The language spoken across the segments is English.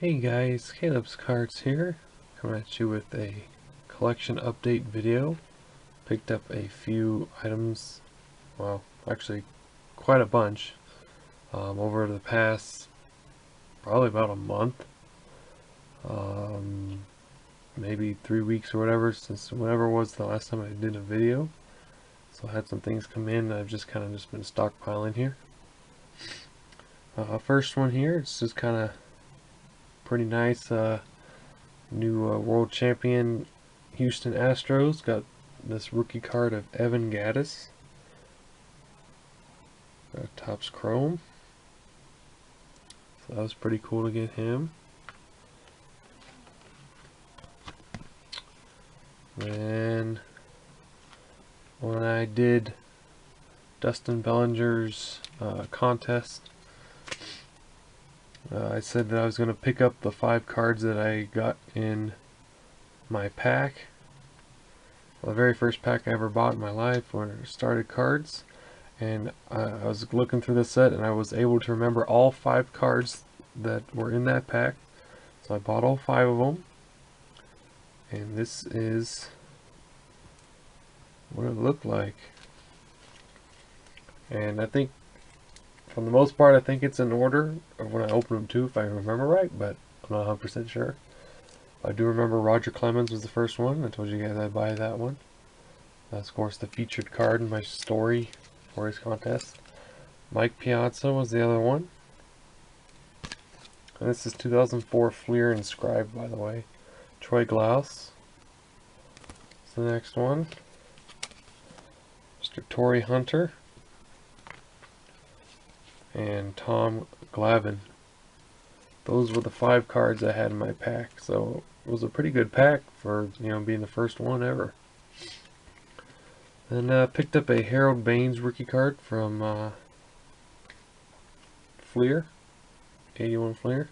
Hey guys, Caleb's Cards here, coming at you with a collection update video. Picked up a few items, well, actually quite a bunch, over the past probably about a month, maybe 3 weeks or whatever, since whenever was the last time I did a video. So I had some things come in, I've just kind of been stockpiling here. First one here, it's just kind of pretty nice. New world champion Houston Astros got this rookie card of Evan Gattis. Topps Chrome. So that was pretty cool to get him. Then when I did Dustin Bellinger's contest, I said that I was going to pick up the 5 cards that I got in my pack. Well, the very first pack I ever bought in my life when I started cards. And I was looking through the set and I was able to remember all 5 cards that were in that pack. So I bought all 5 of them. And this is what it looked like. And I think, for the most part, I think it's in order of when I open them too, if I remember right, but I'm not 100% sure. I do remember Roger Clemens was the first one. I told you guys I'd buy that one. That's of course the featured card in my story for his contest. Mike Piazza was the other one. And this is 2004 Fleer inscribed, by the way. Troy Glaus is the next one. Mr. Torrey Hunter. And Tom Glavine. Those were the 5 cards I had in my pack. So it was a pretty good pack for, being the first one ever. Then picked up a Harold Baines rookie card from Fleer, 81 Fleer.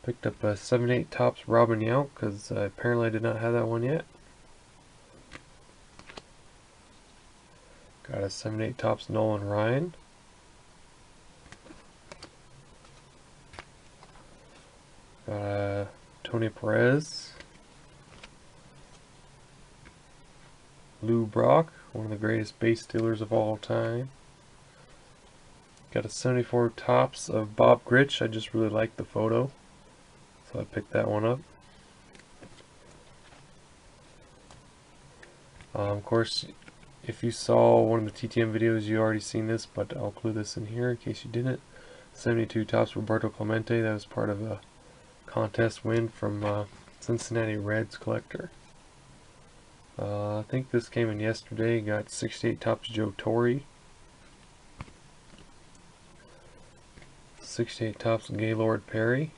Picked up a 7/8 Topps Robin Yount because apparently I did not have that one yet. Got a 7/8 Topps Nolan Ryan. Got a Tony Perez. Lou Brock, one of the greatest base stealers of all time. Got a 74 Topps of Bob Gritch. I just really liked the photo, so I picked that one up. Of course, if you saw one of the TTM videos, you already seen this, but I'll include this in here in case you didn't. 72 Topps Roberto Clemente. That was part of a contest win from Cincinnati Reds collector. I think this came in yesterday. Got 68 Topps Joe Torre. 68 Topps Gaylord Perry.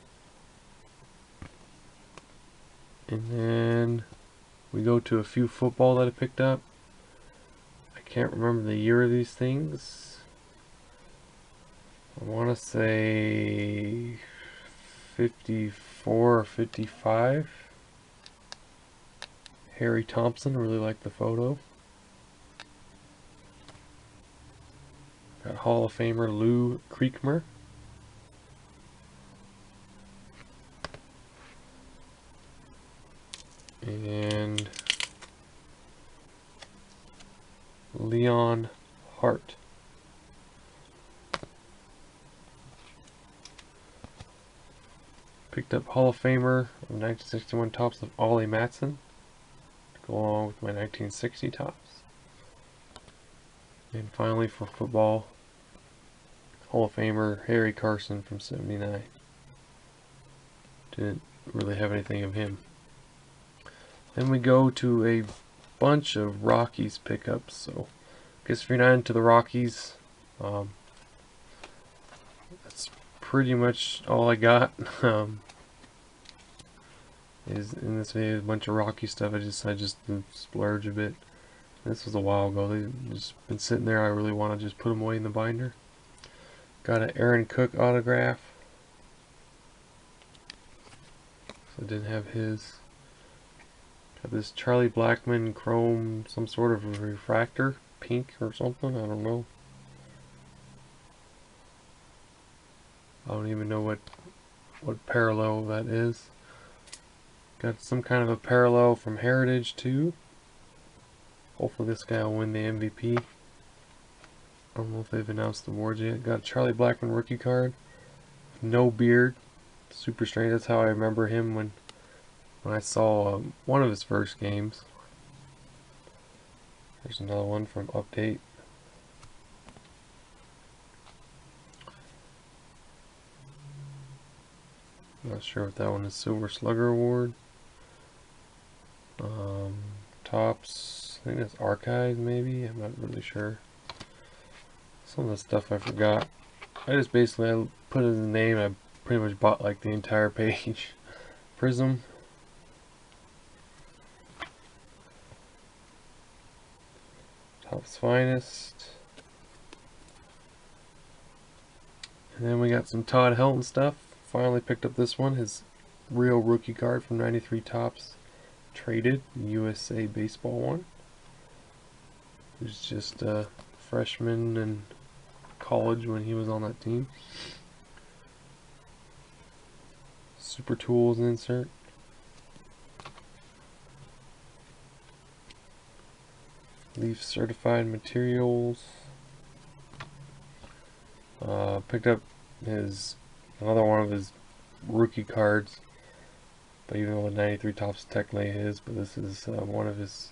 And then we go to a few football that I picked up. I can't remember the year of these things. I want to say 54 or 55. Harry Thompson, really like the photo. Got Hall of Famer Lou Creekmer. And Leon Hart. Picked up Hall of Famer of 1961 Topps of Ollie Matson to go along with my 1960 Topps. And finally for football, Hall of Famer Harry Carson from 79. Didn't really have anything of him. Then we go to a bunch of Rockies pickups. So I guess if you're not into the Rockies, that's pretty much all I got. Is in this video a bunch of Rocky stuff. I just splurge a bit. This was a while ago. They've just been sitting there. I really want to just put them away in the binder. Got an Aaron Cook autograph. So I didn't have his. Got this Charlie Blackmon chrome, some sort of refractor, pink or something. I don't know. I don't even know what parallel that is. Got some kind of a parallel from Heritage too. Hopefully this guy will win the MVP. I don't know if they've announced the awards yet. Got a Charlie Blackmon rookie card. No beard. Super strange. That's how I remember him when I saw one of his first games. There's another one from Update. Not sure if that one is Silver Slugger Award. Tops, I think that's Archives maybe, I'm not really sure. Some of the stuff I forgot. I just basically put in the name, I pretty much bought like the entire page. Prism. Topps Finest. And then we got some Todd Helton stuff. Finally picked up this one, his real rookie card from 93 Topps. Traded, USA Baseball one. He was just a freshman in college when he was on that team. Super Tools insert. Leaf Certified Materials. Picked up another one of his rookie cards. But even though the 93 Topps technically his, but this is one of his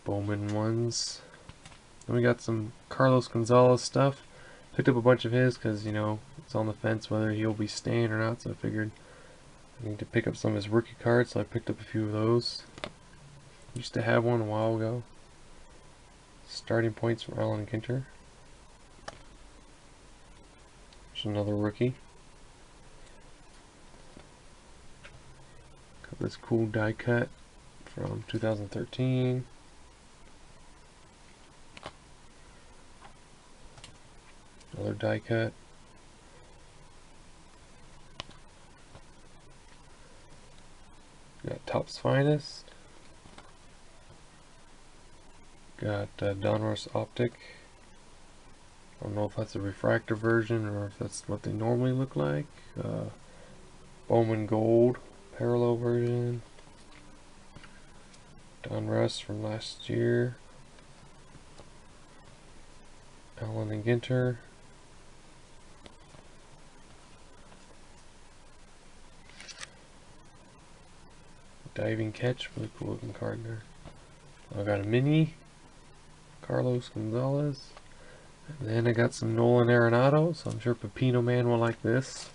Bowman ones. Then we got some Carlos Gonzalez stuff. Picked up a bunch of his because, you know, it's on the fence whether he'll be staying or not, so I figured I need to pick up some of his rookie cards, so I picked up a few of those. Used to have one a while ago. Starting points from Alan Ginter. There's another rookie. Got this cool die cut from 2013. Another die cut. Got Topps Finest. Got Donruss Optic. I don't know if that's a refractor version or if that's what they normally look like. Bowman Gold parallel version. Donruss from last year. Allen and Ginter. Diving Catch, really cool looking card there. I got a mini Carlos Gonzalez. And then I got some Nolan Arenado, so I'm sure Pepino Man will like this.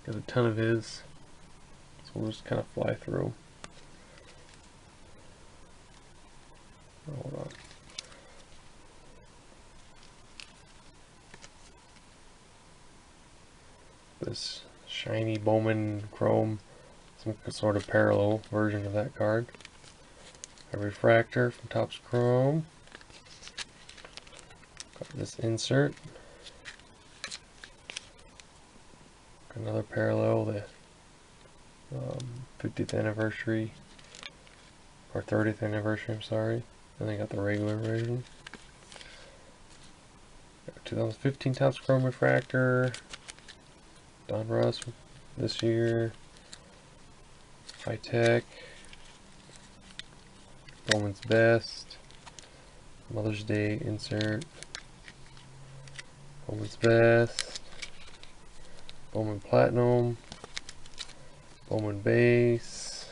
Got a ton of his. So we'll just kind of fly through. Hold on. This shiny Bowman Chrome, some sort of parallel version of that card. A refractor from Topps Chrome. Got this insert. Got another parallel, the 50th anniversary, or 30th anniversary, I'm sorry. Then they got the regular version. Got 2015 Topps Chrome refractor. Donruss this year. High Tech. Bowman's Best. Mother's Day insert. Bowman's Best. Bowman Platinum. Bowman Base.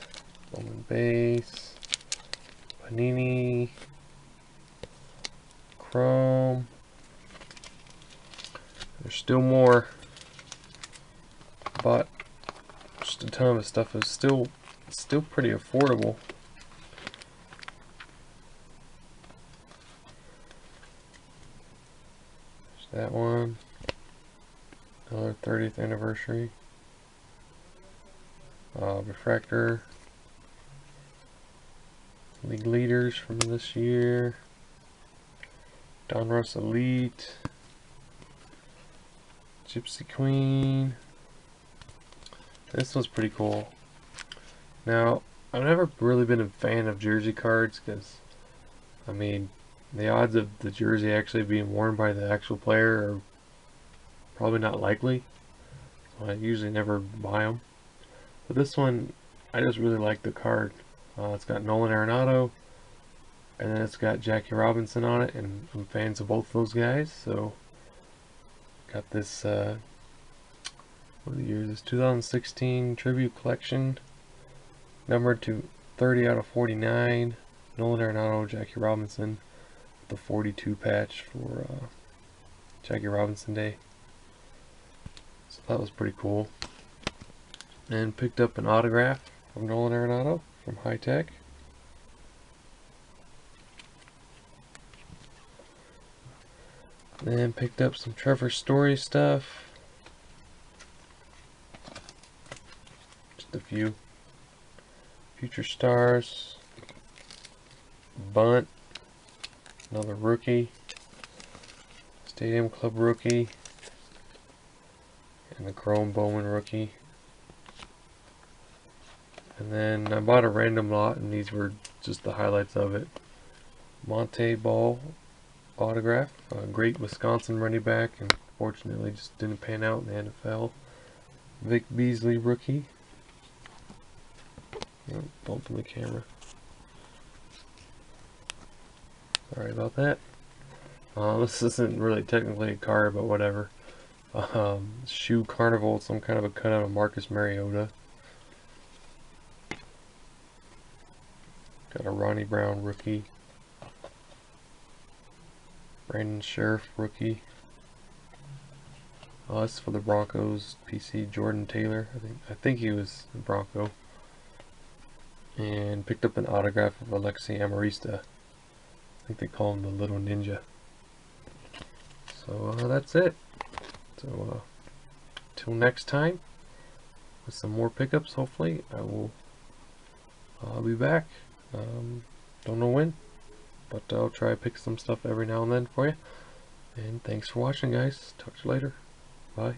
Bowman Base. Panini. Chrome. There's still more. Bought just a ton of stuff. It's still pretty affordable. There's that one. Another 30th anniversary. Refractor. League leaders from this year. Donruss Elite. Gypsy Queen. This one's pretty cool. Now, I've never really been a fan of jersey cards because, I mean, the odds of the jersey actually being worn by the actual player are probably not likely. I usually never buy them. But this one, I just really like the card. It's got Nolan Arenado, and then it's got Jackie Robinson on it, and I'm fans of both those guys. So got this, what year is this? 2016 Tribute Collection, numbered to 30 out of 49. Nolan Arenado, Jackie Robinson, the 42 patch for Jackie Robinson Day. So that was pretty cool. And picked up an autograph from Nolan Arenado from High Tech. Then picked up some Trevor Story stuff. Just a few. Future Stars. Bunt. Another rookie. Stadium Club rookie. And the Chrome Bowman rookie. And then I bought a random lot, and these were just the highlights of it. Monte Ball autograph, a great Wisconsin running back, and fortunately just didn't pan out in the NFL. Vic Beasley rookie. Oh, don't open the camera. Sorry about that. This isn't really technically a card, but whatever. Shoe Carnival, some kind of a cutout of Marcus Mariota. Got a Ronnie Brown rookie. Brandon Sheriff rookie. This is for the Broncos. PC Jordan Taylor. I think he was a Bronco. And picked up an autograph of Alexi Amarista. I think they call him the Little Ninja. So that's it. So till next time, with some more pickups, hopefully I'll be back. Don't know when, but I'll try to pick some stuff every now and then for you. And thanks for watching, guys. Talk to you later. Bye.